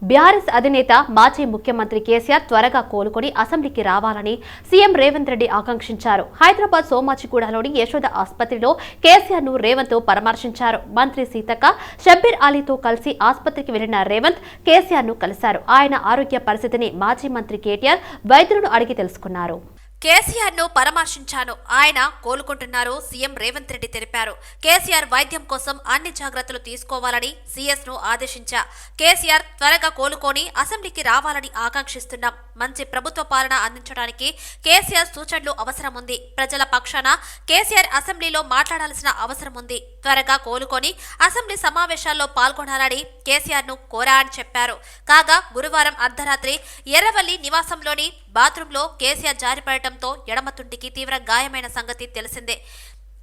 BRS అధినేత మాజీ ముఖ్యమంత్రి కేసీఆర్ త్వరగా కోలుకొని అసెంబ్లీకి రావాలని సీఎం రేవంత్ రెడ్డి ఆకాంక్షించారు. హైదరాబాద్ సోమాజిగూడలోని యశోద ఆసుపత్రిలో కేసీఆర్ ను రేవంత్ పరామర్శించారు. మంత్రి సీతక్క, షబ్బీర్ అలీతో కలిసి ఆసుపత్రికి వెళ్లిన రేవంత్ కేసీఆర్ ను కలిశారు. ఆయన ఆరోగ్య పరిస్థితిని మాజీ మంత్రి కేటీఆర్ వైద్యులను అడిగి తెలుసుకున్నారు. కేసీఆర్ ను పరామర్శించాను, ఆయన కోలుకుంటున్నారు సీఎం రేవంత్ రెడ్డి తెలిపారు. కేసీఆర్ వైద్యం కోసం అన్ని జాగ్రత్తలు తీసుకోవాలని సీఎస్ ను ఆదేశించా. కేసీఆర్ త్వరగా కోలుకొని అసెంబ్లీకి రావాలని ఆకాంక్షిస్తున్నాం. మంచి ప్రభుత్వ పాలన అందించడానికి కేసీఆర్ సూచనలు అవసరం ఉంది. ప్రజల పక్షాన కేసీఆర్ అసెంబ్లీలో మాట్లాడాల్సిన అవసరం ఉంది. త్వరగా కోలుకొని అసెంబ్లీ సమావేశాల్లో పాల్గొనాలని కేసీఆర్ ను కోరా అని చెప్పారు. కాగా గురువారం అర్ధరాత్రి ఎర్రవల్లి నివాసంలోని బాత్రూంలో కేసీఆర్ జారిపడటంతో ఎడమతుంటికి తీవ్ర గాయమైన సంగతి తెలిసిందే.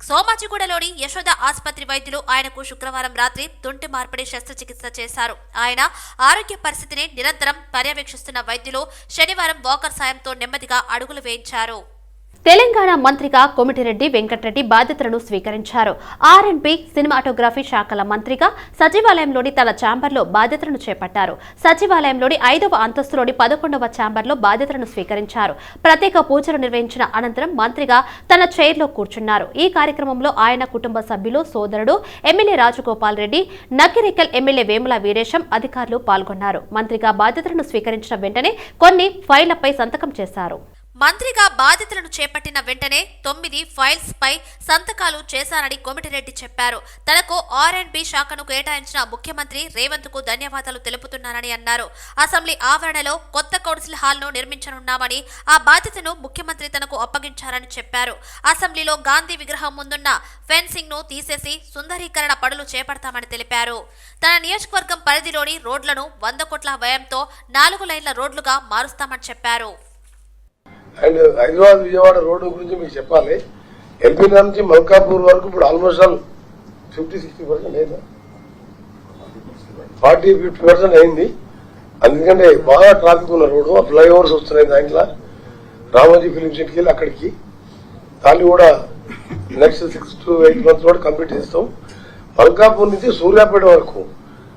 సోమాజిగూడలోని యశోద ఆసుపత్రి వైద్యులు ఆయనకు శుక్రవారం రాత్రి తుంటి మార్పిడి శస్త్రచికిత్స చేశారు. ఆయన ఆరోగ్య పరిస్థితిని నిరంతరం పర్యవేక్షిస్తున్న వైద్యులు శనివారం వాకర్ సాయంతో నెమ్మదిగా అడుగులు వేయించారు. తెలంగాణ మంత్రిగా కోమటిరెడ్డి వెంకటరెడ్డి బాధ్యతలను స్వీకరించారు. ఆర్ఎండ్బి సినిమాటోగ్రఫీ శాఖల మంత్రిగా సచివాలయంలోని తన ఛాంబర్లో బాధ్యతలను చేపట్టారు. సచివాలయంలోని 5వ అంతస్తులోని 11వ ఛాంబర్లో బాధ్యతలను స్వీకరించారు. ప్రత్యేక పూజలు నిర్వహించిన అనంతరం మంత్రిగా తన చైర్లో కూర్చున్నారు. ఈ కార్యక్రమంలో ఆయన కుటుంబ సభ్యులు, సోదరుడు ఎమ్మెల్యే రాజగోపాల్ రెడ్డి, నకిరేకల్ ఎమ్మెల్యే వేముల వీరేశం అధికారులు పాల్గొన్నారు. మంత్రిగా బాధ్యతలను స్వీకరించిన వెంటనే కొన్ని ఫైళ్లపై సంతకం చేశారు. మంత్రిగా బాధ్యతలను చేపట్టిన వెంటనే 9 ఫైల్స్ పై సంతకాలు చేశారని కోమటిరెడ్డి చెప్పారు. తనకు ఆర్ఎండ్బి శాఖను కేటాయించిన ముఖ్యమంత్రి రేవంత్ కు ధన్యవాదాలు తెలుపుతున్నానని అన్నారు. అసెంబ్లీ ఆవరణలో కొత్త కౌన్సిల్ హాల్ ను నిర్మించనున్నామని, ఆ బాధ్యతను ముఖ్యమంత్రి తనకు అప్పగించారని చెప్పారు. అసెంబ్లీలో గాంధీ విగ్రహం ముందున్న ఫెన్సింగ్ ను తీసేసి సుందరీకరణ పనులు చేపడతామని తెలిపారు. తన నియోజకవర్గం పరిధిలోని రోడ్లను 100 కోట్ల వ్యయంతో 4 లైన్ల రోడ్లుగా మారుస్తామని చెప్పారు. అండ్ హైదరాబాద్ విజయవాడ రోడ్డు గురించి మీకు చెప్పాలి. ఎల్పీ నుంచి మల్కాపూర్ వరకు ఇప్పుడు ఆల్మోస్ట్ ఆల్ 50-60% అయిందా, 40-50% అయింది. అందుకంటే బాగా ట్రాఫిక్ ఉన్న రోడ్డు, ఫ్లైఓవర్స్ వస్తున్నాయి. దాంట్లో రామోజీ ఫిలిం సిటీకి వెళ్ళి అక్కడికి దాన్ని కూడా నెక్స్ట్ 6 to 8 months కూడా కంప్లీట్ చేస్తాం. మల్కాపూర్ నుంచి సూర్యాపేట వరకు,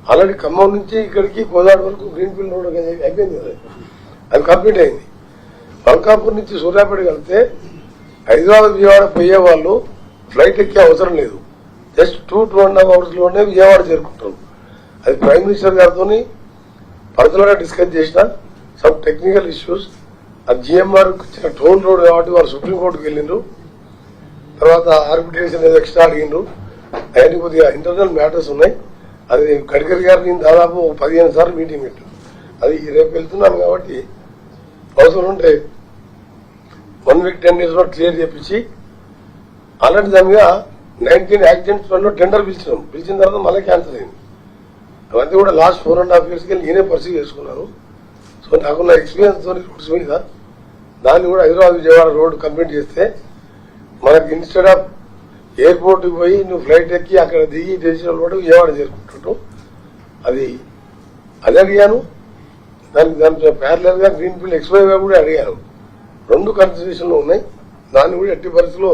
ఆల్రెడీ ఖమ్మం నుంచి ఇక్కడికి కోదాడ వరకు గ్రీన్ ఫీల్డ్ రోడ్ అయిపోయింది కదా, అది కంప్లీట్ అయింది. మల్కాపూర్ నుంచి సూర్యాపేట వెళ్తే హైదరాబాద్ విజయవాడ పోయే వాళ్ళు ఫ్లైట్ ఎక్కే అవసరం లేదు. జస్ట్ 2-2.5 hours లోనే విజయవాడ చేరుకుంటారు. అది ప్రైమ్ మినిస్టర్ గారితో పర్సనల్ గా డిస్కస్ చేసిన సమ్ టెక్నికల్ ఇష్యూస్. అది జిఎంఆర్ ఇచ్చిన టోల్ రోడ్ కాబట్టి వాళ్ళు సుప్రీంకోర్టుకు వెళ్ళిండ్రు. తర్వాత ఆర్బిట్రేషన్ ఏదో ఎక్స్ట్రా అడిగిండ్రు. అవన్నీ కొద్దిగా ఇంటర్నల్ మ్యాటర్స్ ఉన్నాయి. అది గడ్కరీ గారిని దాదాపు 15 సార్లు మీటింగ్ పెట్టారు. అది రేపు వెళ్తున్నాను కాబట్టి అవసరం ఉంటే 1 week 10 days లో క్లియర్ చేపించి, అలాంటి దాని మీద 19 యాక్సిడెంట్స్ వల్ల టెండర్ పిలిచిన తర్వాత మళ్ళీ క్యాన్సిల్ అయింది. అవన్నీ కూడా లాస్ట్ 4.5 years నేనే పర్సీవ్ చేసుకున్నాను. సో నాకున్న ఎక్స్పీరియన్స్ తో రూట్స్ మీద దాన్ని కూడా హైదరాబాద్ విజయవాడ రోడ్డు కంప్లీట్ చేస్తే మనకి ఇన్స్టెడ్ ఆఫ్ ఎయిర్పోర్ట్కి పోయి నువ్వు ఫ్లైట్ ఎక్కి అక్కడ దిగి డెసిషన్ కూడా విజయవాడ చేరుకుంటుంటావు. అది అడిగాను. దాని ప్యారలల్ గా గ్రీన్ ఫీల్డ్ ఎక్స్వైవే కూడా అడిగాను. 2 కన్సిడరేషన్లు ఉన్నాయి. దాన్ని కూడా ఎట్టి పరిస్థితుల్లో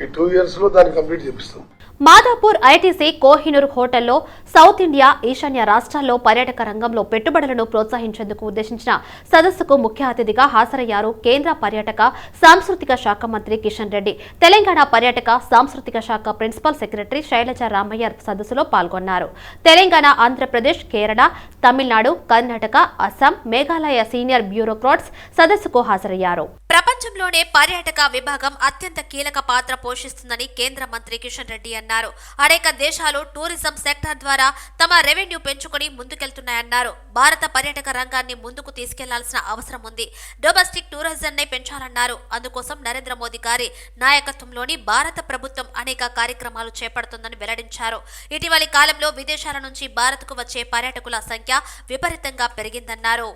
ఈ 2 years లో దాన్ని కంప్లీట్ చేపిస్తాం. మాదాపూర్ ఐటీసీ కోహినూర్ హోటల్లో సౌత్ ఇండియా, ఈశాన్య రాష్ట్రాల్లో పర్యాటక రంగంలో పెట్టుబడులను ప్రోత్సహించేందుకు ఉద్దేశించిన సదస్సుకు ముఖ్య అతిథిగా హాజరయ్యారు కేంద్ర పర్యాటక సాంస్కృతిక శాఖ మంత్రి కిషన్ రెడ్డి. తెలంగాణ పర్యాటక సాంస్కృతిక శాఖ ప్రిన్సిపల్ సెక్రటరీ శైలజ రామయ్య సదస్సులో పాల్గొన్నారు. తెలంగాణ, ఆంధ్రప్రదేశ్, కేరళ, తమిళనాడు, కర్ణాటక, అస్సాం, మేఘాలయ సీనియర్ బ్యూరోక్రాట్స్ సదస్సుకు హాజరయ్యారు. ప్రపంచంలోనే పర్యాటక విభాగం అత్యంత కీలక పాత్ర పోషిస్తుందని కేంద్ర మంత్రి కిషన్ రెడ్డి అన్నారు. అనేక దేశాలు టూరిజం సెక్టార్ ద్వారా తమ రెవెన్యూ పెంచుకుని ముందుకెళ్తున్నాయన్నారు. భారత పర్యాటక రంగాన్ని ముందుకు తీసుకెళ్లాల్సిన అవసరం ఉంది. డొమెస్టిక్ టూరిజంని పెంచాలన్నారు. అందుకోసం నరేంద్ర మోదీ గారి నాయకత్వంలోని భారత ప్రభుత్వం అనేక కార్యక్రమాలు చేపడుతుందని వెల్లడించారు. ఇటీవలి కాలంలో విదేశాల నుంచి భారత్కు వచ్చే పర్యాటకుల సంఖ్య విపరీతంగా పెరిగిందన్నారు.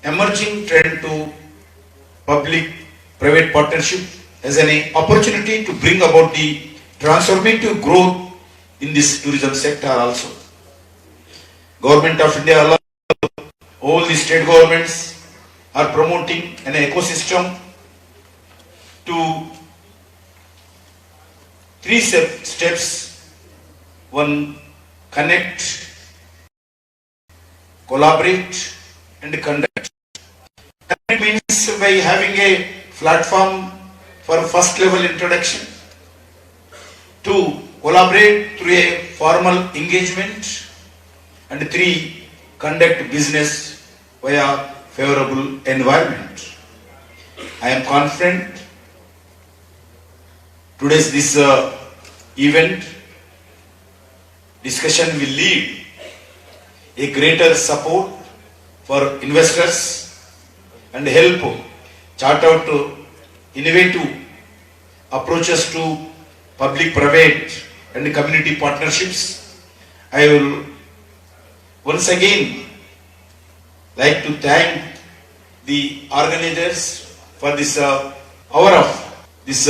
Emerging trend to public-private partnership as an opportunity to bring about the transformative growth in this tourism sector also. Government of India along all the state governments are promoting an ecosystem to 3 steps. 1, connect, collaborate and conduct. That means by having a platform for first level introduction, to collaborate through a formal engagement, and 3, conduct business via favorable environment. I am confident today's this event discussion will lead a greater support for investors and help chart out innovative approaches to public-private and community partnerships. I will once again like to thank the organizers for this hour of this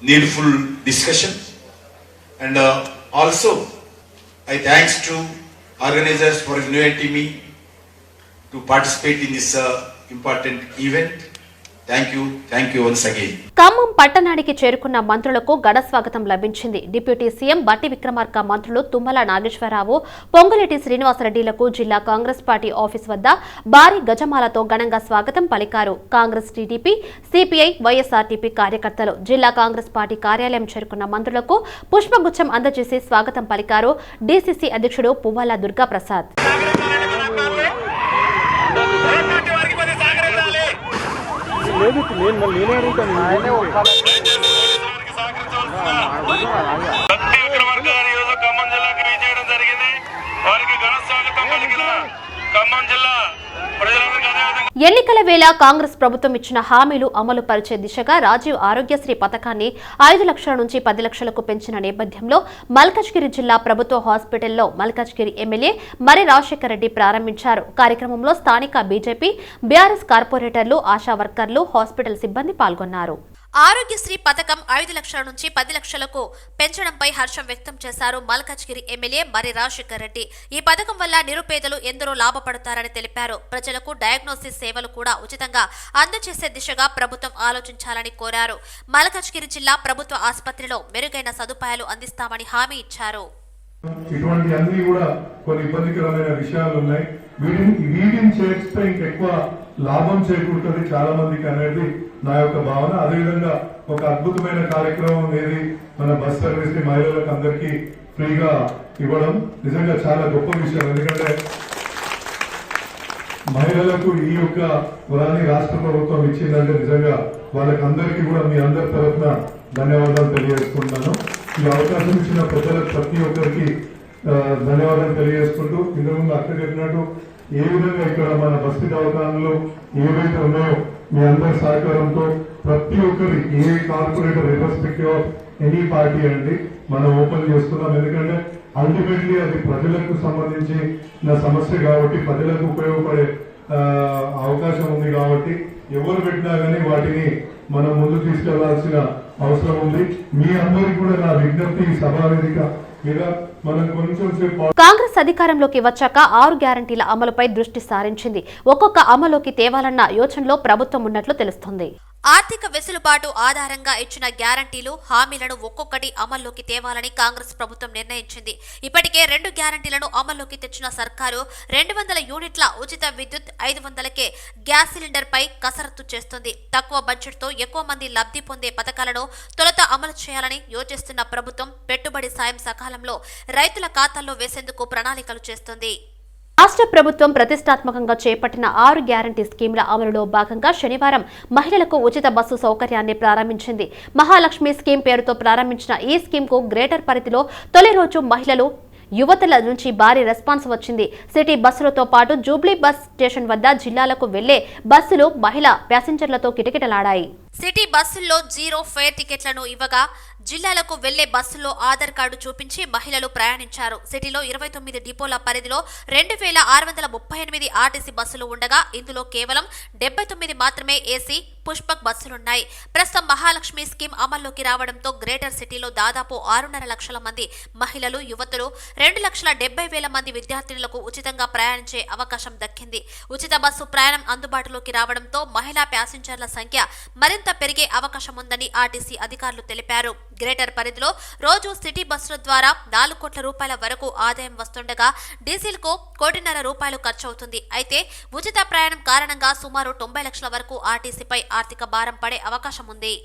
needful discussion, and also I thanks to organizers for inviting me to participate in this important event. Thank you once again. Khammam పట్టణానికి చేరుకున్న మంత్రులకు ఘన స్వాగతం లభించింది. Deputy CM బట్టి విక్రమార్క మంత్రులు తుమ్మల నాగేశ్వరరావు, పొంగులేటి శ్రీనివాసరెడ్డిలకు జిల్లా Congress party office వద్ద భారీ గజమాలతో ఘనంగా స్వాగతం పలికారు. కాంగ్రెస్, టీడీపీ, సిపిఐ, వైఎస్ఆర్టీపీ కార్యకర్తలు జిల్లా కాంగ్రెస్ పార్టీ కార్యాలయం చేరుకున్న మంత్రులకు పుష్పగుచ్చం అందజేసి స్వాగతం పలికారు. డీసీసీ అధ్యక్షుడు పువ్వాల దుర్గాప్రసాద్. ఎన్నికల వేళ కాంగ్రెస్ ప్రభుత్వం ఇచ్చిన హామీలు అమలు పరిచే దిశగా రాజీవ్ ఆరోగ్యశ్రీ పథకాన్ని 5 లక్షల నుంచి 10 లక్షలకు పెంచిన నేపథ్యంలో మల్కాజ్గిరి జిల్లా ప్రభుత్వ హాస్పిటల్లో మల్కాజ్గిరి ఎమ్మెల్యే మరి రాజశేఖర రెడ్డి ప్రారంభించారు. కార్యక్రమంలో స్థానిక బీజేపీ, బీఆర్ఎస్ కార్పొరేటర్లు, ఆశా వర్కర్లు, హాస్పిటల్ సిబ్బంది పాల్గొన్నారు. ఆరోగ్యశ్రీ పథకం 5 లక్షల నుంచి 10 లక్షలకు పెంచడంపై హర్షం వ్యక్తం చేశారు మల్కాజ్గిరి ఎమ్మెల్యే మరి రాజశేఖర్ రెడ్డి. ఈ పథకం వల్ల నిరుపేదలు ఎందరో లాభపడతారని తెలిపారు. ప్రజలకు డయాగ్నోసిస్ సేవలు కూడా ఉచితంగా అందజేసే దిశగా ప్రభుత్వం ఆలోచించాలని కోరారు. మల్కాజ్గిరి జిల్లా ప్రభుత్వ ఆసుపత్రిలో మెరుగైన సదుపాయాలు అందిస్తామని హామీ ఇచ్చారు. ఇటువంటి అన్ని కూడా కొన్ని ఇబ్బందికరమైన విషయాలు ఉన్నాయి. వీటిని చేస్తే ఇంకెక్కువ లాభం చేకూరుతుంది చాలా మందికి అనేది నా యొక్క భావన. అదేవిధంగా ఒక అద్భుతమైన కార్యక్రమం అనేది మన బస్ సర్వీస్ ని మహిళలకు అందరికీ ఫ్రీగా ఇవ్వడం నిజంగా చాలా గొప్ప విషయం. ఎందుకంటే మహిళలకు ఈ యొక్క వరాన్ని రాష్ట్ర ప్రభుత్వం ఇచ్చిందంటే నిజంగా వాళ్ళకి అందరికీ కూడా మీ అందరి తరఫున ధన్యవాదాలు తెలియజేసుకుంటున్నాను. ఈ అవకాశం ఇచ్చిన ప్రజలకు ప్రతి ఒక్కరికి ధన్యవాదాలు తెలియజేసుకుంటూ ఇంతకుముందు అక్కడ చెప్పినట్టు ఏ విధంగా ఇక్కడ మన బస్తీ దవాఖానలు ఏవైతే ఉన్నాయో మీ అందరి సహకారంతో ప్రతి ఒక్కరి ఏ corporator respective of any party అండి మనం ఓపెన్ చేస్తున్నాం. ఎందుకంటే అల్టిమేట్లీ అది ప్రజలకు సంబంధించిన సమస్య కాబట్టి ప్రజలకు ఉపయోగపడే అవకాశం ఉంది కాబట్టి ఎవరు పెట్టినా కానీ వాటిని మనం ముందు తీసుకెళ్లాల్సిన అవసరం ఉంది. మీ అందరికీ కూడా నా విజ్ఞప్తి సభావేదిక మీద మనం కొంచెం సేపు కాంగ్రెస్ అధికారంలోకి వచ్చాక 6 గ్యారంటీల అమలుపై దృష్టి సారించింది. ఒక్కొక్క అమలుకి తేవాలన్న యోచనలో ప్రభుత్వం ఉన్నట్లు తెలుస్తోంది. ఆర్థిక వెసులుబాటు ఆధారంగా ఇచ్చిన గ్యారంటీలు, హామీలను ఒక్కొక్కటి అమల్లోకి తేవాలని కాంగ్రెస్ ప్రభుత్వం నిర్ణయించింది. ఇప్పటికే 2 గ్యారంటీలను అమల్లోకి తెచ్చిన సర్కారు 200 యూనిట్ల ఉచిత విద్యుత్, 500కే గ్యాస్ సిలిండర్ పై కసరత్తు చేస్తుంది. తక్కువ బడ్జెట్ తో ఎక్కువ మంది లబ్ధి పొందే పథకాలను తొలుత అమలు చేయాలని యోచిస్తున్న ప్రభుత్వం పెట్టుబడి సాయం సకాలంలో రైతుల ఖాతాల్లో వేసేందుకు ప్రణాళికలు చేస్తుంది. రాష్ట్ర ప్రభుత్వం ప్రతిష్టాత్మకంగా చేపట్టిన 6 గ్యారంటీ స్కీమ్ల అమలులో భాగంగా శనివారం మహిళలకు ఉచిత బస్సు సౌకర్యాన్ని ప్రారంభించింది. మహాలక్ష్మి స్కీమ్ పేరుతో ప్రారంభించిన ఈ స్కీమ్ కు గ్రేటర్ పరిధిలో తొలి రోజు మహిళలు, యువతుల నుంచి భారీ రెస్పాన్స్ వచ్చింది. సిటీ బస్సులతో పాటు జూబ్లీ బస్ స్టేషన్ వద్ద జిల్లాలకు వెళ్లే బస్సులు మహిళా ప్యాసింజర్లతో కిటకిటలాడాయి. సిటీ బస్సుల్లో 0 ఫేర్ టికెట్లను ఇవ్వగా జిల్లాలకు వెళ్లే బస్సుల్లో ఆధార్ కార్డు చూపించి మహిళలు ప్రయాణించారు. సిటీలో 29 డిపోల పరిధిలో 2638 ఆర్టీసీ బస్సులు ఉండగా ఇందులో కేవలం 79 మాత్రమే ఏసీ పుష్పక్ బస్సులున్నాయి. ప్రస్తుతం మహాలక్ష్మి స్కీమ్ అమల్లోకి రావడంతో గ్రేటర్ సిటీలో దాదాపు 6.5 లక్షల మంది మహిళలు, యువతులు, 2,70,000 మంది విద్యార్థినులకు ఉచితంగా ప్రయాణించే అవకాశం దక్కింది. ఉచిత బస్సు ప్రయాణం అందుబాటులోకి రావడంతో మహిళా ప్యాసింజర్ల సంఖ్య మరింత పెరిగే అవకాశం ఉందని ఆర్టీసీ అధికారులు తెలిపారు. గ్రేటర్ పరిధిలో రోజు సిటీ బస్సుల ద్వారా 4 కోట్ల రూపాయల వరకు ఆదాయం వస్తుండగా డీజిల్కు 1.5 కోటి రూపాయలు ఖర్చవుతుంది. అయితే ఉచిత ప్రయాణం కారణంగా సుమారు 90 లక్షల వరకు ఆర్టీసీపై ఆర్థిక భారం పడే అవకాశం ఉంది.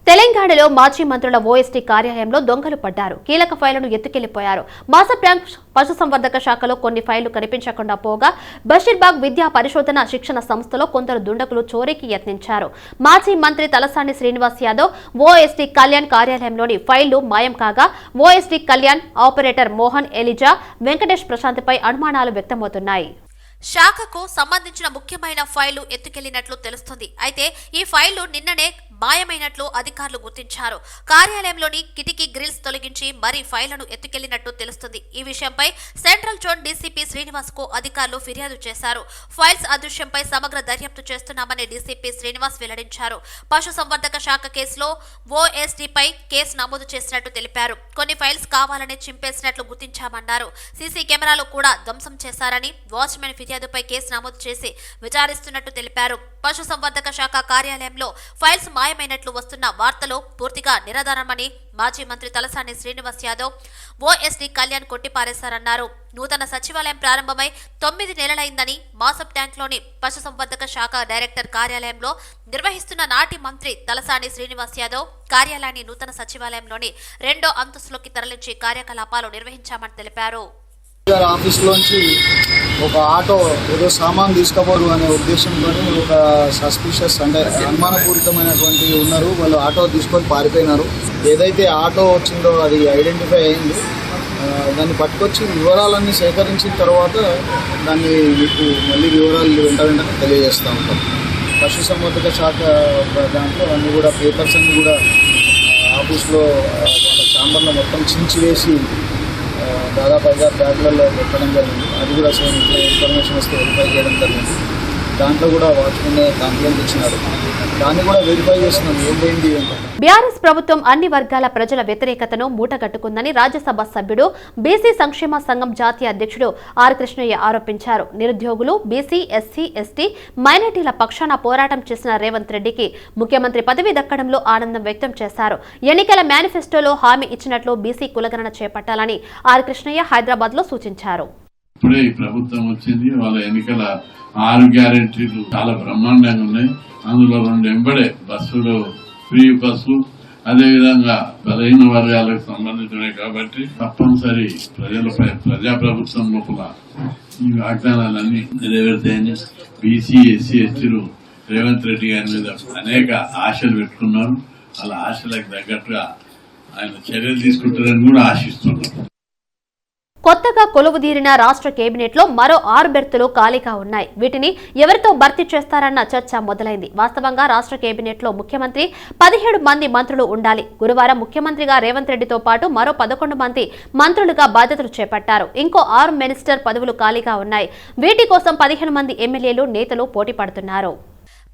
తెలంగాణలో మాజీ మంత్రుల ఓఎస్టీ కార్యాలయంలో దొంగలు పడ్డారు. కీలక ఫైళ్లను ఎత్తుకెళ్లిపోయారు. మాసప్ బ్యాంక్ పశుసంవర్ధక శాఖలో కొన్ని ఫైళ్లు కనిపించకుండా పోగా బషీర్బాగ్ విద్యా పరిశోధన శిక్షణ సంస్థలో కొందరు దుండగులు చోరీకి యత్నించారు. మాజీ మంత్రి తలసాని శ్రీనివాస్ యాదవ్ ఓఎస్టీ కళ్యాణ్ కార్యాలయంలోని ఫైళ్లు మాయం కాగా ఓఎస్టీ కళ్యాణ్ ఆపరేటర్ మోహన్ ఎలిజా వెంకటేష్ ప్రశాంత్పై అనుమానాలు వ్యక్తమవుతున్నాయి. శాఖకు సంబంధించిన ముఖ్యమైన ఫైళ్లు ఎత్తుకెళ్లినట్లు తెలుస్తుంది. అయితే ఈ ఫైళ్లు నిన్ననే మాయమైనట్లు అధికారులు గుర్తించారు. కార్యాలయంలోని కిటికీ గ్రిల్స్ తొలగించి మరీ ఫైళ్లను ఎత్తుకెళ్లినట్టు తెలుస్తుంది. ఈ విషయంపై సెంట్రల్ జోన్ డీసీపీ శ్రీనివాస్ కు అధికారులు ఫిర్యాదు చేశారు. ఫైల్స్ అదృశ్యంపై సమగ్ర దర్యాప్తు చేస్తున్నామని డీసీపీ శ్రీనివాస్ వెల్లడించారు. పశుసంవర్ధక శాఖ కేసులో ఓఎస్టీపై కేసు నమోదు చేసినట్టు తెలిపారు. కొన్ని ఫైల్స్ కావాలని చింపేసినట్లు గుర్తించామన్నారు. సీసీ కెమెరాలు కూడా ధ్వంసం చేశారని వాచ్మెన్ ఫిర్యాదుపై కేసు నమోదు చేసి విచారిస్తున్నట్టు తెలిపారు. పశుసంవర్ధక శాఖ కార్యాలయంలో ఫైల్స్ మాయమైనట్లు వస్తున్న వార్తలు పూర్తిగా నిరాధారమని మాజీ మంత్రి తలసాని శ్రీనివాస్ యాదవ్ ఓఎస్టీ కళ్యాణ్ కొట్టిపారేశారన్నారు. నూతన సచివాలయం ప్రారంభమై 9 నెలలైందని మాసప్ ట్యాంక్లోని పశుసంవర్ధక శాఖ డైరెక్టర్ కార్యాలయంలో నిర్వహిస్తున్న నాటి మంత్రి తలసాని శ్రీనివాస్ యాదవ్ కార్యాలయాన్ని నూతన సచివాలయంలోని 2వ అంతస్తులోకి తరలించి కార్యకలాపాలు నిర్వహించామని తెలిపారు. ఆఫీస్లోంచి ఒక ఆటో ఏదో సామాన్ తీసుకోబోరు అనే ఉద్దేశంతో ఒక సస్పిషియస్ అంటే అనుమానపూరితమైనటువంటి ఉన్నారు. వాళ్ళు ఆటో తీసుకొని పారిపోయినారు. ఏదైతే ఆటో వచ్చిందో అది ఐడెంటిఫై అయింది. దాన్ని పట్టుకొచ్చి వివరాలన్నీ సేకరించిన తర్వాత దాన్ని మీకు మళ్ళీ వివరాలు వెంటనే తెలియజేస్తూ ఉంటాం. పశుసంవర్ధక శాఖ దాంట్లో అన్నీ కూడా పేపర్స్ అన్నీ కూడా ఆఫీస్లో వాళ్ళ ఛాంబర్లో మొత్తం చించివేసి దాదాపు 5-6 బ్యాగ్లలో పెట్టడం జరిగింది. అది కూడా సేమ్ ఇట్లా ఇన్ఫర్మేషన్ వస్తే వెరిఫై చేయడం జరిగింది. దాంట్లో కూడా వాచ్మెన్ కంప్లైంట్ ఇచ్చినారు. దాన్ని కూడా వెరిఫై చేస్తున్నాం ఏంటి అంటే. బీఆర్ఎస్ ప్రభుత్వం అన్ని వర్గాల ప్రజల వ్యతిరేకతను మూటగట్టుకుందని రాజ్యసభ సభ్యుడు బీసీ సంక్షేమ సంఘం జాతీయ అధ్యక్షుడు ఆర్ కృష్ణయ్య ఆరోపించారు. నిరుద్యోగులు, బీసీ, ఎస్సీ, ఎస్టీ, మైనార్టీల పక్షాన పోరాటం చేసిన రేవంత్ రెడ్డికి ముఖ్యమంత్రి పదవి దక్కడంలో ఆనందం వ్యక్తం చేశారు. ఎన్నికల మేనిఫెస్టోలో హామీ ఇచ్చినట్లు బీసీ కులగణన చేపట్టాలని ఆర్ కృష్ణయ్య హైదరాబాద్ లో సూచించారు. ఇప్పుడే ఈ ప్రభుత్వం వచ్చింది. వాళ్ళ ఎన్నికల 6 గ్యారెంటీలు చాలా బ్రహ్మాండంగా ఉన్నాయి. అందులో 2 ఎంబడే బస్సులు, ఫ్రీ బస్సు, అదేవిధంగా బలహీన వర్గాలకు సంబంధించినవి కాబట్టి తప్పనిసరి ప్రజలపై ప్రజాప్రభుత్వం లోపల ఈ వాగ్దానాలన్నీ నెరవేరుతాయని బీసీ, ఎస్సీ, ఎస్టీలు రేవంత్ రెడ్డి గారి మీద అనేక ఆశలు పెట్టుకున్నారు. అలా ఆశలకు తగ్గట్టుగా ఆయన చర్యలు తీసుకుంటారని కూడా ఆశిస్తున్నారు. కొత్తగా కొలువుదీరిన రాష్ట్ర కేబినెట్ లో మరో 6 బెర్తులు ఖాళీగా ఉన్నాయి. వీటిని ఎవరితో భర్తీ చేస్తారన్న చర్చ మొదలైంది. వాస్తవంగా రాష్ట్ర కేబినెట్ లో ముఖ్యమంత్రి 17 మంది మంత్రులు ఉండాలి. గురువారం ముఖ్యమంత్రిగా రేవంత్ రెడ్డితో పాటు మరో 11 మంది మంత్రులుగా బాధ్యతలు చేపట్టారు. ఇంకో 6 మినిస్టర్ పదవులు ఖాళీగా ఉన్నాయి. వీటి కోసం 15 మంది ఎమ్మెల్యేలు, నేతలు పోటీ పడుతున్నారు.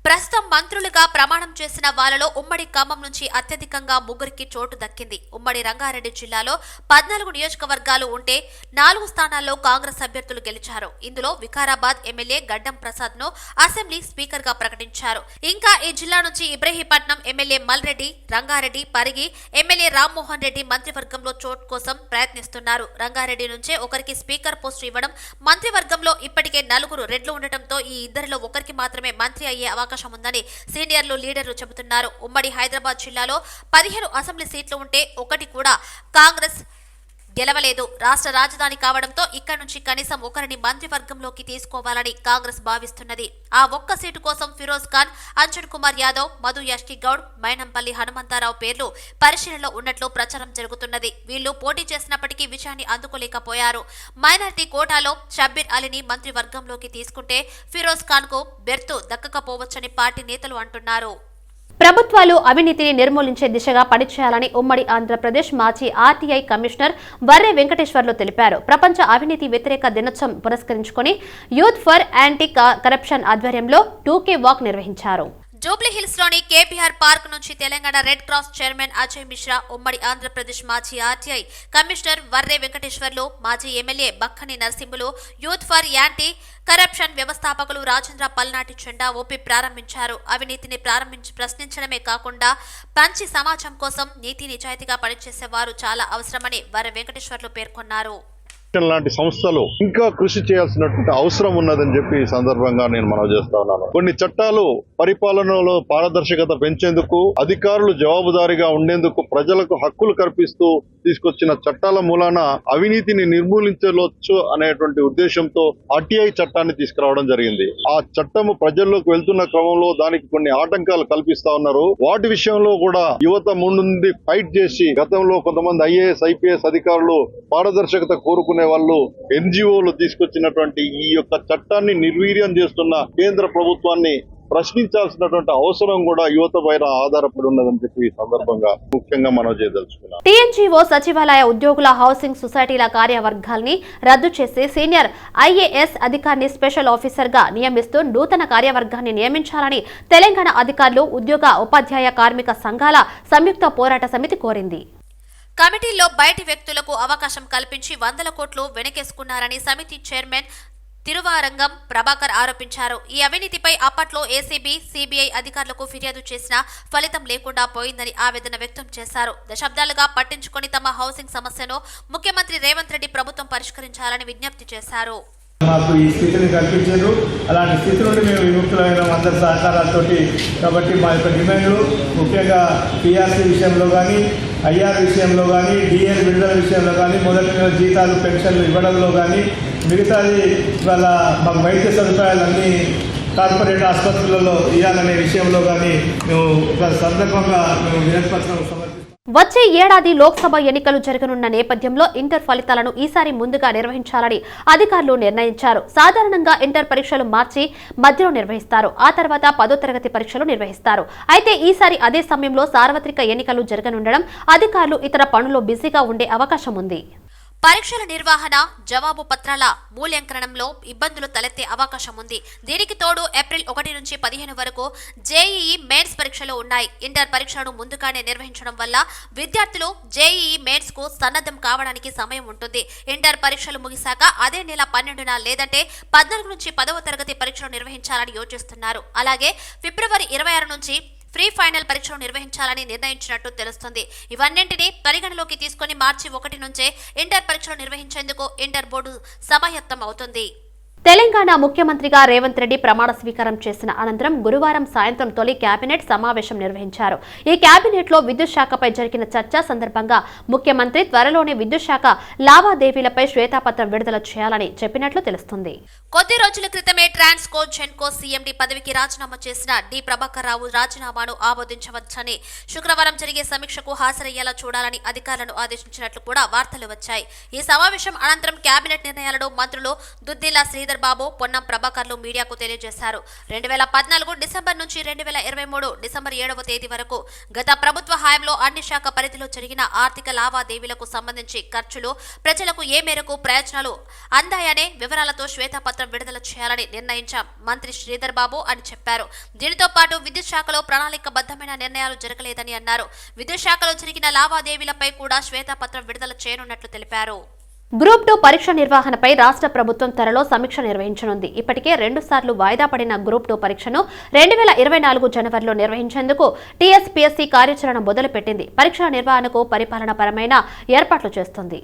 ప్రస్తుతం మంత్రులుగా ప్రమాణం చేసిన వాళ్లలో ఉమ్మడి ఖమ్మం నుంచి అత్యధికంగా 3కి చోటు దక్కింది. ఉమ్మడి రంగారెడ్డి జిల్లాలో 14 నియోజకవర్గాలు ఉంటే 4 స్థానాల్లో కాంగ్రెస్ అభ్యర్థులు గెలిచారు. ఇందులో వికారాబాద్ ఎమ్మెల్యే గడ్డం ప్రసాద్ ను అసెంబ్లీ స్పీకర్ గా ప్రకటించారు. ఇంకా ఈ జిల్లా నుంచి ఇబ్రహీంపట్నం ఎమ్మెల్యే మల్రెడ్డి, రంగారెడ్డి, పరిగి ఎమ్మెల్యే రామ్మోహన్ రెడ్డి మంత్రివర్గంలో చోటు కోసం ప్రయత్నిస్తున్నారు. రంగారెడ్డి నుంచే ఒకరికి స్పీకర్ పోస్టు ఇవ్వడం, మంత్రివర్గంలో ఇప్పటికే 4 రెడ్లు ఉండటంతో ఈ ఇద్దరిలో ఒకరికి మాత్రమే మంత్రి అయ్యే అవకాశం ఉందని సీనియర్లు, లీడర్లు చెబుతున్నారు. ఉమ్మడి హైదరాబాద్ జిల్లాలో 15 అసెంబ్లీ సీట్లు ఉంటే ఒకటి కూడా కాంగ్రెస్ గెలవలేదు. రాష్ట్ర రాజధాని కావడంతో ఇక్కడి నుంచి కనీసం ఒకరిని మంత్రివర్గంలోకి తీసుకోవాలని కాంగ్రెస్ భావిస్తున్నది. ఆ ఒక్క సీటు కోసం ఫిరోజ్ ఖాన్, అంజన్ కుమార్ యాదవ్, మధు యాష్కి గౌడ్, మైనంపల్లి హనుమంతారావు పేర్లు పరిశీలనలో ఉన్నట్లు ప్రచారం జరుగుతున్నది. వీళ్లు పోటీ చేసినప్పటికీ విజయాన్ని అందుకోలేకపోయారు. మైనారిటీ కోటాలో షబ్బీర్ అలీని మంత్రివర్గంలోకి తీసుకుంటే ఫిరోజ్ ఖాన్ కు బెర్తు దక్కకపోవచ్చని పార్టీ నేతలు అంటున్నారు. ప్రభుత్వాలు అవినీతిని నిర్మూలించే దిశగా పనిచేయాలని ఉమ్మడి ఆంధ్రప్రదేశ్ మాజీ ఆర్టీఐ కమిషనర్ వర్రె వెంకటేశ్వర్లు తెలిపారు. ప్రపంచ అవినీతి వ్యతిరేక దినోత్సవం పురస్కరించుకుని యూత్ ఫర్ యాంటీ కరప్షన్ ఆధ్వర్యంలో 2K వాక్ నిర్వహించారు. జూబ్లీహిల్స్ లోని కేబీఆర్ పార్క్ నుంచి Telangana red cross chairman Ajay Mishra, ఉమ్మడి ఆంధ్రప్రదేశ్ మాజీ ఆర్టీఐ కమిషనర్ వర్రే వెంకటేశ్వర్లు, మాజీ MLA Bakkani Narasimhulu, youth for anti corruption వ్యవస్థాపకులు రాజేంద్ర పల్నాటి చెండా ఊపి ప్రారంభించారు. అవినీతిని ప్రశ్నించడమే కాకుండా పంచి సమాజం కోసం నీతి నిజాయితీగా పనిచేసే వారు చాలా అవసరమని వర్రే వెంకటేశ్వర్లు పేర్కొన్నారు. లాంటి సంస్థలు ఇంకా కృషి చేయాల్సినటువంటి అవసరం ఉన్నదని చెప్పి ఈ సందర్భంగా నేను మనవి చేస్తా ఉన్నాను. కొన్ని చట్టాలు పరిపాలనలో పారదర్శకత పెంచేందుకు, అధికారులు జవాబుదారీగా ఉండేందుకు, ప్రజలకు హక్కులు కల్పిస్తూ తీసుకొచ్చిన చట్టాల మూలాన అవినీతిని నిర్మూలించవచ్చు అనేటువంటి ఉద్దేశంతో ఆర్టీఐ చట్టాన్ని తీసుకురావడం జరిగింది. ఆ చట్టము ప్రజల్లోకి వెళ్తున్న క్రమంలో దానికి కొన్ని ఆటంకాలు కల్పిస్తా ఉన్నారు. వాటి విషయంలో కూడా యువత ముందుండి ఫైట్ చేసి, గతంలో కొంతమంది ఐఏఎస్, ఐపీఎస్ అధికారులు పారదర్శకత కోరుకునే వాళ్ళు ఎన్జిఓలు తీసుకొచ్చినటువంటి ఈ యొక్క చట్టాన్ని నిర్వీర్యం చేస్తున్న కేంద్ర ప్రభుత్వాన్ని ప్రశ్నించాల్సినటువంటి అవసరం కూడా యువత పైన ఆధారపడి ఉన్నదని చెప్పి ఈ సందర్భంగా ముఖ్యంగా మనం చేయదలుచుకున్నాం. టీఎన్జీఓ సచివాలయ ఉద్యోగుల హౌసింగ్ సొసైటీల కార్యవర్గాల్ని రద్దు చేసి సీనియర్ ఐఏఎస్ అధికారిని స్పెషల్ ఆఫీసర్ గా నియమిస్తూ నూతన కార్యవర్గాన్ని నియమించాలని తెలంగాణ అధికారులు, ఉద్యోగ ఉపాధ్యాయ కార్మిక సంఘాల సంయుక్త పోరాట సమితి కోరింది. కమిటీల్లో బయటి వ్యక్తులకు అవకాశం కల్పించి 100 కోట్లు వెనకేసుకున్నారని సమితి చైర్మన్ తిరువారంగం ప్రభాకర్ ఆరోపించారు. ఈ అవినీతిపై అప్పట్లో ఏసీబీ, సిబిఐ అధికారులకు ఫిర్యాదు చేసినా ఫలితం లేకుండా పోయిందని ఆవేదన వ్యక్తం చేశారు. దశాబ్దాలుగా పట్టించుకొని తమ హౌసింగ్ సమస్యను ముఖ్యమంత్రి రేవంత్ రెడ్డి ప్రభుత్వం పరిష్కరించాలని విజ్ఞప్తి చేశారు. మాకు ఈ స్థితిని కల్పించారు. అలాంటి స్థితి నుండి మేము విముక్తులైన అందరి సహకారాలతో. కాబట్టి మా యొక్క డిమాండ్లు ముఖ్యంగా పీఆర్సీ విషయంలో కానీ, ఐఆర్ విషయంలో కానీ, డిఎల్ విడుదల విషయంలో కానీ, మొదటి నెల జీతాలు, పెన్షన్లు ఇవ్వడంలో కానీ, మిగతాది వాళ్ళ మాకు వైద్య సదుపాయాలన్నీ కార్పొరేట్ ఆసుపత్రులలో ఇవ్వాలనే విషయంలో కానీ మేము ఒక సందర్భంగా మేము వినతిపత్రం సమర్పిస్తాం. వచ్చే ఏడాది లోక్సభ ఎన్నికలు జరగనున్న నేపథ్యంలో ఇంటర్ ఫలితాలను ఈసారి ముందుగా నిర్వహించాలని అధికారులు నిర్ణయించారు. సాధారణంగా ఇంటర్ పరీక్షలు మార్చి మధ్యలో నిర్వహిస్తారు. ఆ తర్వాత 10వ తరగతి పరీక్షలు నిర్వహిస్తారు. అయితే ఈసారి అదే సమయంలో సార్వత్రిక ఎన్నికలు జరగనుండడం అధికారులు ఇతర పనుల్లో బిజీగా ఉండే అవకాశం ఉంది. పరీక్షల నిర్వహణ, జవాబు పత్రాల మూల్యాంకనంలో ఇబ్బందులు తలెత్తే అవకాశం ఉంది. దీనికి తోడు ఏప్రిల్ 1 నుంచి 15 వరకు జేఈఈ మెయిన్స్ పరీక్షలు ఉన్నాయి. ఇంటర్ పరీక్షలను ముందుగానే నిర్వహించడం వల్ల విద్యార్థులు జేఈఈ మెయిన్స్ కు సన్నద్ధం కావడానికి సమయం ఉంటుంది. ఇంటర్ పరీక్షలు ముగిశాక అదే నెల 12న లేదంటే 14 నుంచి 10వ తరగతి పరీక్షలు నిర్వహించాలని యోచిస్తున్నారు. అలాగే ఫిబ్రవరి 26 నుంచి ప్రీ ఫైనల్ పరీక్షలు నిర్వహించాలని నిర్ణయించినట్టు తెలుస్తుంది. ఇవన్నింటినీ పరిగణలోకి తీసుకుని మార్చి 1 నుంచే ఇంటర్ పరీక్షలు నిర్వహించేందుకు ఇంటర్ బోర్డు సమాయత్తం అవుతుంది. తెలంగాణ ముఖ్యమంత్రిగా రేవంత్ రెడ్డి ప్రమాణ స్వీకారం చేసిన అనంతరం గురువారం సాయంత్రం తొలి కేబినెట్ సమావేశం నిర్వహించారు. ఈ కేబినెట్ లో విద్యుత్ శాఖపై జరిగిన చర్చ సందర్భంగా ముఖ్యమంత్రి త్వరలోనే విద్యుత్ శాఖ లావాదేవీలపై శ్వేతపత్రం విడుదల చేయాలని చెప్పినట్లు తెలుస్తుంది. కొద్ది రోజుల క్రితమే ట్రాన్స్కో జెన్కో సీఎండీ పదవికి రాజీనామా చేసిన డి ప్రభాకర్ రావు రాజీనామాను ఆమోదించవచ్చని శుక్రవారం జరిగే సమీక్షకు హాజరయ్యేలా చూడాలని అధికారులను ఆదేశించినట్లు కూడా వార్తలు వచ్చాయి. ఈ సమావేశం అనంతరం కేబినెట్ నిర్ణయాలను మంత్రులు దుద్దిల్లా శ్రీధర్ బాబు, పొన్నం ప్రభాకర్లు మీడియాకు తెలియజేశారు. 2014 డిసెంబర్ నుంచి 2023 డిసెంబర్ 7వ తేదీ వరకు గత ప్రభుత్వ హయాంలో అన్ని శాఖ పరిధిలో జరిగిన ఆర్థిక లావాదేవీలకు సంబంధించి ఖర్చులు, ప్రజలకు ఏ మేరకు ప్రయోజనాలు అందాయనే వివరాలతో శ్వేతపత్రం విడుదల చేయాలని నిర్ణయించాం మంత్రి శ్రీధర్ బాబు అని చెప్పారు. దీనితో పాటు విద్యుత్ శాఖలో ప్రణాళికబద్ధమైన నిర్ణయాలు జరగలేదని అన్నారు. విద్యుత్ శాఖలో జరిగిన లావాదేవీలపై కూడా శ్వేతపత్రం విడుదల చేయనున్నట్లు తెలిపారు. గ్రూప్ 2 పరీక్ష నిర్వహణపై రాష్ట్ర ప్రభుత్వం త్వరలో సమీక్ష నిర్వహించనుంది. ఇప్పటికే 2 సార్లు వాయిదా పడిన గ్రూప్ 2 పరీక్షను 2024 జనవరిలో నిర్వహించేందుకు టీఎస్పీఎస్సీ కార్యాచరణ మొదలుపెట్టింది. పరీక్షల నిర్వహణకు పరిపాలనాపరమైన ఏర్పాట్లు చేస్తుంది.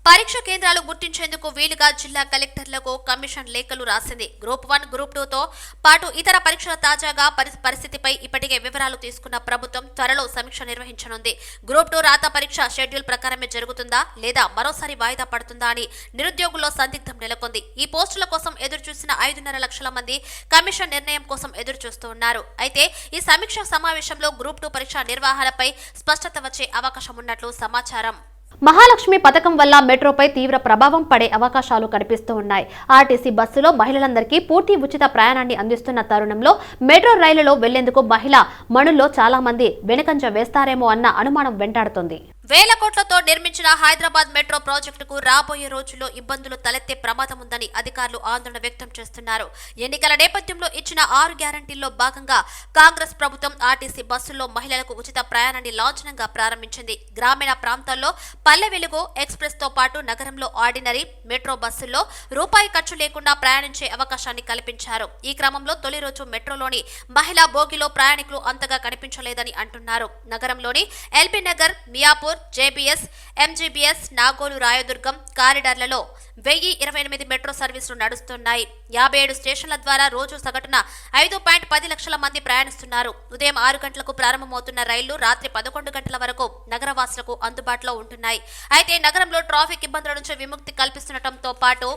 పరీక్ష కేంద్రాలు గుర్తించేందుకు వీలుగా జిల్లా కలెక్టర్లకు కమిషన్ లేఖలు రాసింది. గ్రూప్ 1, గ్రూప్ 2తో పాటు ఇతర పరీక్షల తాజాగా పరిస్థితిపై ఇప్పటికే వివరాలు తీసుకున్న ప్రభుత్వం త్వరలో సమీక్ష నిర్వహించనుంది. గ్రూప్ 2 రాత పరీక్ష షెడ్యూల్ ప్రకారమే జరుగుతుందా లేదా మరోసారి వాయిదా పడుతుందా అని నిరుద్యోగుల్లో సందిగ్ధం నెలకొంది. ఈ పోస్టుల కోసం ఎదురుచూసిన 5.5 లక్షల మంది కమిషన్ నిర్ణయం కోసం ఎదురుచూస్తూ ఉన్నారు. అయితే ఈ సమీక్ష సమావేశంలో గ్రూప్ 2 పరీక్ష నిర్వహణపై స్పష్టత వచ్చే అవకాశం ఉన్నట్లు సమాచారం. మహాలక్ష్మి పథకం వల్ల మెట్రోపై తీవ్ర ప్రభావం పడే అవకాశాలు కనిపిస్తూ ఉన్నాయి. ఆర్టీసీ బస్సులో మహిళలందరికీ పూర్తి ఉచిత ప్రయాణాన్ని అందిస్తున్న తరుణంలో మెట్రో రైలులో వెళ్లేందుకు మహిళా మణుల్లో చాలా మంది వెనుకంజ వేస్తారేమో అన్న అనుమానం వెంటాడుతోంది. వేల కోట్లతో నిర్మించిన హైదరాబాద్ మెట్రో ప్రాజెక్టుకు రాబోయే రోజుల్లో ఇబ్బందులు తలెత్తే ప్రమాదం ఉందని అధికారులు ఆందోళన వ్యక్తం చేస్తున్నారు. ఎన్నికల నేపథ్యంలో ఇచ్చిన 6 గ్యారంటీల్లో భాగంగా కాంగ్రెస్ ప్రభుత్వం ఆర్టీసీ బస్సుల్లో మహిళలకు ఉచిత ప్రయాణాన్ని లాంఛనంగా ప్రారంభించింది. గ్రామీణ ప్రాంతాల్లో పల్లె వెలుగు ఎక్స్ప్రెస్ తో పాటు నగరంలో ఆర్డినరీ మెట్రో బస్సుల్లో రూపాయి ఖర్చు లేకుండా ప్రయాణించే అవకాశాన్ని కల్పించారు. ఈ క్రమంలో తొలి రోజు మెట్రోలోని మహిళా బోగిలో ప్రయాణికులు అంతగా కనిపించలేదని అంటున్నారు. నగరంలోని LB Nagar, Miyapur, JBS, MGBS, Nagole, Rayadurgam కారిడార్లలో 1028 మెట్రో సర్వీసులు నడుస్తున్నాయి. 57 స్టేషన్ల ద్వారా రోజు సగటున 5.10 లక్షల మంది ప్రయాణిస్తున్నారు. ఉదయం 6 గంటలకు ప్రారంభమవుతున్న రైళ్లు రాత్రి 11 గంటల వరకు నగరవాసులకు అందుబాటులో ఉంటున్నాయి. అయితే నగరంలో ట్రాఫిక్ ఇబ్బందుల నుంచి విముక్తి కల్పిస్తుండటంతో పాటు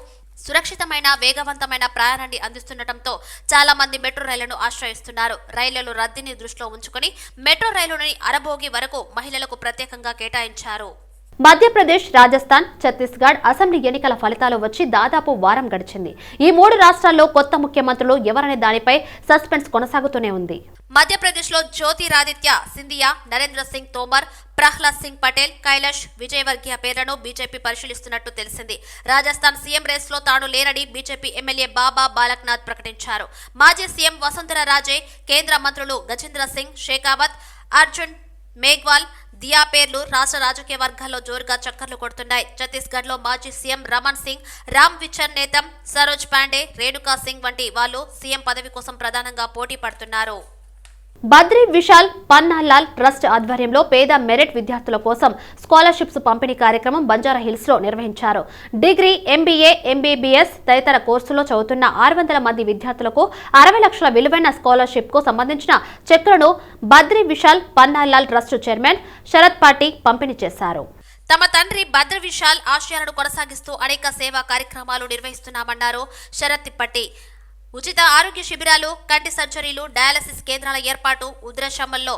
సురక్షితమైన వేగవంతమైన ప్రయాణాన్ని అందిస్తుండటంతో చాలా మంది మెట్రో రైళ్లను ఆశ్రయిస్తున్నారు. రైళ్లలో రద్దీని దృష్టిలో ఉంచుకుని మెట్రో రైలుని అరబోగి వరకు మహిళలకు ప్రత్యేకంగా కేటాయించారు. మధ్యప్రదేశ్, రాజస్థాన్, ఛత్తీస్గఢ్ అసెంబ్లీ ఎన్నికల ఫలితాలు వచ్చి దాదాపు వారం గడిచింది. ఈ 3 రాష్ట్రాల్లో కొత్త ముఖ్యమంత్రులు ఎవరనే దానిపై సస్పెన్స్ కొనసాగుతూనే ఉంది. మధ్యప్రదేశ్లో జ్యోతిరాదిత్య సింధియా, నరేంద్ర సింగ్ తోమర్, ప్రహ్లాద్ సింగ్ పటేల్, కైలాష్ విజయవర్గీయ పేర్లను బీజేపీ పరిశీలిస్తున్నట్టు తెలిసింది. రాజస్థాన్ సీఎం రేస్లో తాను లేరని బీజేపీ ఎమ్మెల్యే బాబా బాలక్నాథ్ ప్రకటించారు. మాజీ సీఎం వసుంధర రాజే, కేంద్ర మంత్రులు గజేంద్ర సింగ్ షేకావత్, అర్జున్ మేఘ్వాల్, దియా పేర్లు రాష్ట్ర రాజకీయ వర్గాల్లో జోరుగా చక్కర్లు కొడుతున్నాయి. ఛత్తీస్గఢ్ లో మాజీ సీఎం రమణ్ సింగ్, రామ్ విచర్ నేతం, సరోజ్ పాండే, రేణుకా సింగ్ వంటి వాళ్ళు సీఎం పదవి కోసం ప్రధానంగా పోటీ పడుతున్నారు. బద్రీ విశాల్ పన్నాలాల్ ట్రస్ట్ ఆధ్వర్యంలో పేద మెరిట్ విద్యార్థుల కోసం స్కాలర్షిప్స్ పంపిణీ కార్యక్రమం బంజారా హిల్స్ లో నిర్వహించారు. డిగ్రీ, ఎంబీఏ, ఎంబీబీఎస్ తదితర కోర్సులో చదువుతున్న 600 మంది విద్యార్థులకు 60 లక్షల విలువైన స్కాలర్షిప్ కు సంబంధించిన చెక్కులను బద్రీ విశాల్ పన్నాలాల్ ట్రస్ట్ చైర్మన్ శరత్ పాటి పంపిణీ చేశారు. తమ తండ్రి బద్రీ విశాల్ ఆశయాలను కొనసాగిస్తూ అనేక సేవా కార్యక్రమాలు నిర్వహిస్తున్నామన్నారు శరత్ పట్టి. ఉచిత ఆరోగ్య శిబిరాలు, కంటి సర్జరీలు, డయాలసిస్ కేంద్రాల ఏర్పాటు, ఉద్రశమల్లో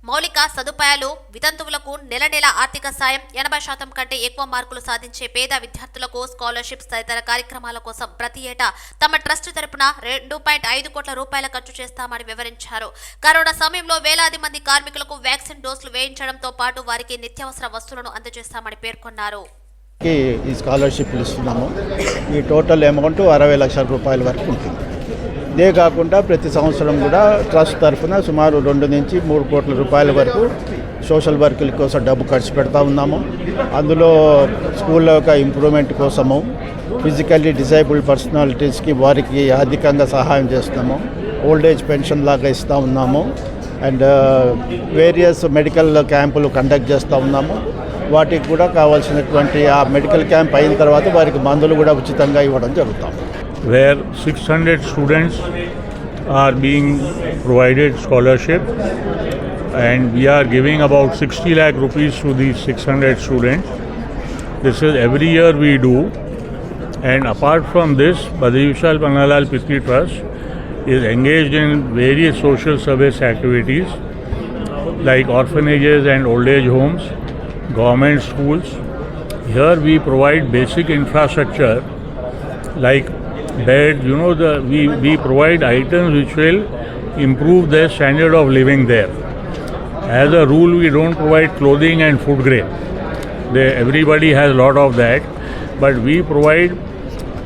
మౌలిక సదుపాయాలు, వితంతువులకు నెల నెల ఆర్థిక సాయం, 80% కంటే ఎక్కువ మార్కులు సాధించే పేద విద్యార్థులకు స్కాలర్షిప్స్ తదితర కార్యక్రమాల కోసం ప్రతి ఏటా తమ ట్రస్ట్ తరపున 2.5 కోట్ల రూపాయల ఖర్చు చేస్తామని వివరించారు. కరోనా సమయంలో వేలాది మంది కార్మికులకు వ్యాక్సిన్ డోసులు వేయించడంతో పాటు వారికి నిత్యావసర వస్తువులను అందజేస్తామని పేర్కొన్నారు. ఈ స్కాలర్షిప్లు ఇస్తున్నాము. ఈ టోటల్ అమౌంట్ 60 లక్షల రూపాయల వరకు ఉంటుంది. ఇదే కాకుండా ప్రతి సంవత్సరం కూడా ట్రస్ట్ తరఫున సుమారు 2 నుంచి 3 కోట్ల రూపాయల వరకు సోషల్ వర్కుల కోసం డబ్బు ఖర్చు పెడతా ఉన్నాము. అందులో స్కూళ్ళ యొక్క ఇంప్రూవ్మెంట్ కోసము, ఫిజికల్లీ డిజేబుల్డ్ పర్సనాలిటీస్కి వారికి ఆర్థికంగా సహాయం చేస్తున్నాము. ఓల్డ్ ఏజ్ పెన్షన్ లాగా ఇస్తూ ఉన్నాము. అండ్ వేరియస్ మెడికల్ క్యాంపులు కండక్ట్ చేస్తూ ఉన్నాము. వాటికి కూడా కావాల్సినటువంటి ఆ మెడికల్ క్యాంప్ అయిన తర్వాత వారికి మందులు కూడా ఉచితంగా ఇవ్వడం జరుగుతాం. Where 600 students are being provided scholarship, and we are giving about 60 lakh rupees to these 600 students. This is every year we do, and apart from this, Badri Vishal Pannalal Pitri Trust is engaged in various social service activities like orphanages and old age homes, government schools. Here we provide basic infrastructure like bed, we provide items which will improve their standard of living there. As a rule, we don't provide clothing and food grain. Everybody has a lot of that, but we provide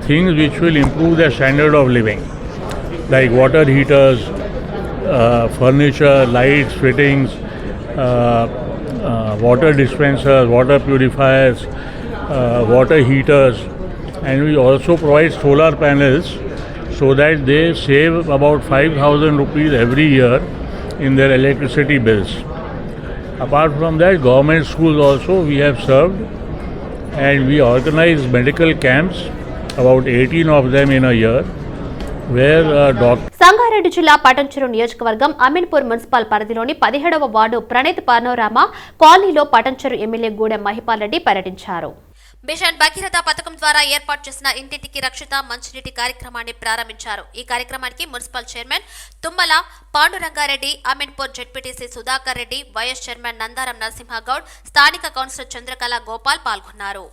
things which will improve their standard of living, like water heaters, furniture, lights, fittings, water dispensers, water purifiers, water heaters, and we also provide solar panels so that they save about 5,000 rupees every year in their electricity bills. Apart from that, government schools also we have served, and we organize medical camps, about 18 of them in a year, where Sangareddy జిల్లా పటంచెరు నియోజకవర్గం Ameenpur municipal పరిధిలోని 17వ ward Praneeth పనోరామా కాలనీలో Patancheru MLA Gudem Mahipal Reddy పర్యటించారు. Machine Bhagiratha పథకం ద్వారా ఏర్పాటు చేసిన ఇంటింటికి రక్షిత మంచినీటి కార్యక్రమాన్ని ప్రారంభించారు. ఈ కార్యక్రమానికి municipal chairman Tummala Panduranga Reddy, Ameenpur ZPTC Sudhakar Reddy, YS chairman Nandaram Narasimha Goud, స్థానిక కౌన్సిలర్ చంద్రకళ గోపాల్ పాల్గొన్నారు.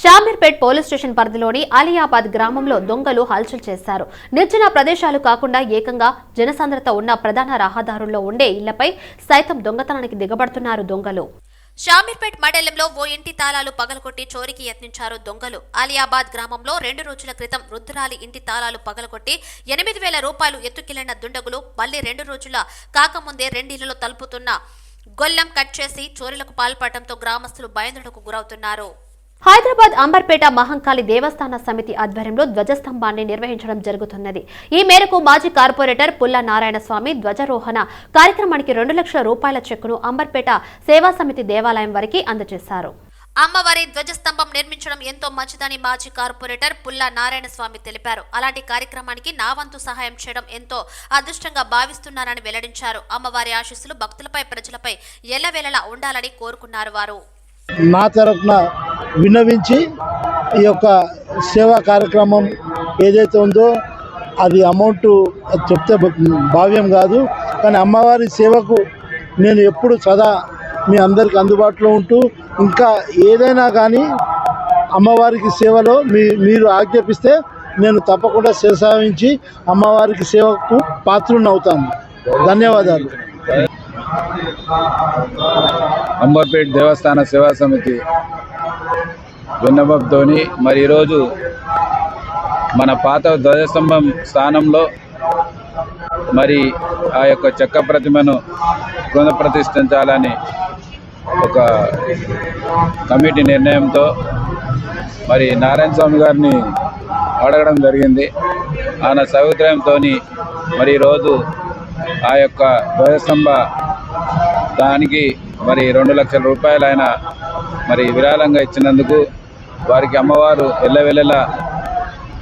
షామీర్పేట్ పోలీస్ స్టేషన్ పరిధిలోని అలియాబాద్ గ్రామంలో దొంగలు హల్చల్ చేశారు. నిర్జన ప్రదేశాలు కాకుండా ఏకంగా జనసాంద్రత ఉన్న ప్రధాన రహదారుల్లో ఉండే ఇళ్లపై సైతం దొంగతనానికి దిగబడుతున్నారు దొంగలు. షామీర్పేట్ మండలంలో ఓ ఇంటి తాళాలు పగలగొట్టి చోరీకి యత్నించారు దొంగలు. ఆలియాబాద్ గ్రామంలో 2 రోజుల క్రితం వృద్ధురాలి ఇంటి తాళాలు పగలగొట్టి 8,000 రూపాయలు ఎత్తుకెళ్లిన దుండగులు మళ్లీ 2 రోజుల కాకముందే 2 ఇళ్లలో తలుపుతున్న గొల్లం కట్ చేసి చోరీలకు పాల్పడటంతో గ్రామస్తులు భయాందోళనకు గురవుతున్నారు. హైదరాబాద్ అంబర్పేట మహంకాళి దేవస్థాన సమితి ఆధ్వర్యంలో ధ్వజస్తంభాన్ని నిర్వహించడం జరుగుతున్నది. ఈ మేరకు మాజీ కార్పొరేటర్ పుల్ల నారాయణస్వామి ధ్వజారోహణ కార్యక్రమానికి 2 లక్షల రూపాయల చెక్కును అంబర్పేట సేవా సమితి దేవాలయం వారికి అందజేశారు. అమ్మవారి ధ్వజస్తంభం నిర్మించడం ఎంతో మంచిదని మాజీ కార్పొరేటర్ పుల్ల నారాయణస్వామి తెలిపారు. అలాంటి కార్యక్రమానికి నా వంతు సహాయం చేయడం ఎంతో అదృష్టంగా భావిస్తున్నానని వెల్లడించారు. అమ్మవారి ఆశీస్సులు భక్తులపై ప్రజలపై ఎల్లవేళలా ఉండాలని కోరుకున్నారు. వారు నా తరఫున విన్నవించి ఈ యొక్క సేవా కార్యక్రమం ఏదైతే ఉందో అది అమౌంట్ చెప్తే భావ్యం కాదు, కానీ అమ్మవారి సేవకు నేను ఎప్పుడు సదా మీ అందరికి అందుబాటులో ఉంటూ ఇంకా ఏదైనా కానీ అమ్మవారికి సేవలో మీరు ఆజ్ఞాపిస్తే నేను తప్పకుండా సేవించి అమ్మవారికి సేవకు పాత్రుని అవుతాను. ధన్యవాదాలు. అంబర్పేట్ దేవస్థాన సేవా సమితి విన్నపంతో మరి ఈరోజు మన పాత ధ్వజస్తంభం స్థానంలో మరి ఆ యొక్క చెక్క ప్రతిమను పునఃప్రతిష్ఠించాలని ఒక కమిటీ నిర్ణయంతో మరి నారాయణ స్వామి గారిని అడగడం జరిగింది. ఆయన సౌకర్యంతో మరి ఈరోజు ఆ యొక్క ధ్వజస్తంభ దానికి మరి 2 లక్షల రూపాయలు ఆయన మరి విరాళంగా ఇచ్చినందుకు వారికి అమ్మవారు ఎల్లవెల్లలా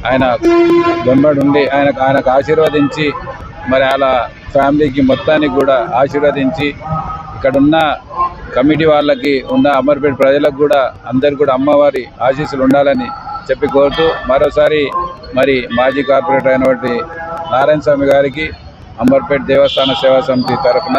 ఆయన వెంబడి ఉండి ఆయనకు ఆశీర్వదించి మరి అలా ఫ్యామిలీకి మొత్తానికి కూడా ఆశీర్వదించి ఇక్కడున్న కమిటీ వాళ్ళకి ఉన్న అమర్పేట ప్రజలకు కూడా అందరికి కూడా అమ్మవారి ఆశీస్సులు ఉండాలని చెప్పి కోరుతూ మరోసారి మరి మాజీ కార్పొరేటర్ అయినటువంటి నారాయణ స్వామి గారికి అంబర్పేట దేవస్థాన సేవా సమితి తరఫున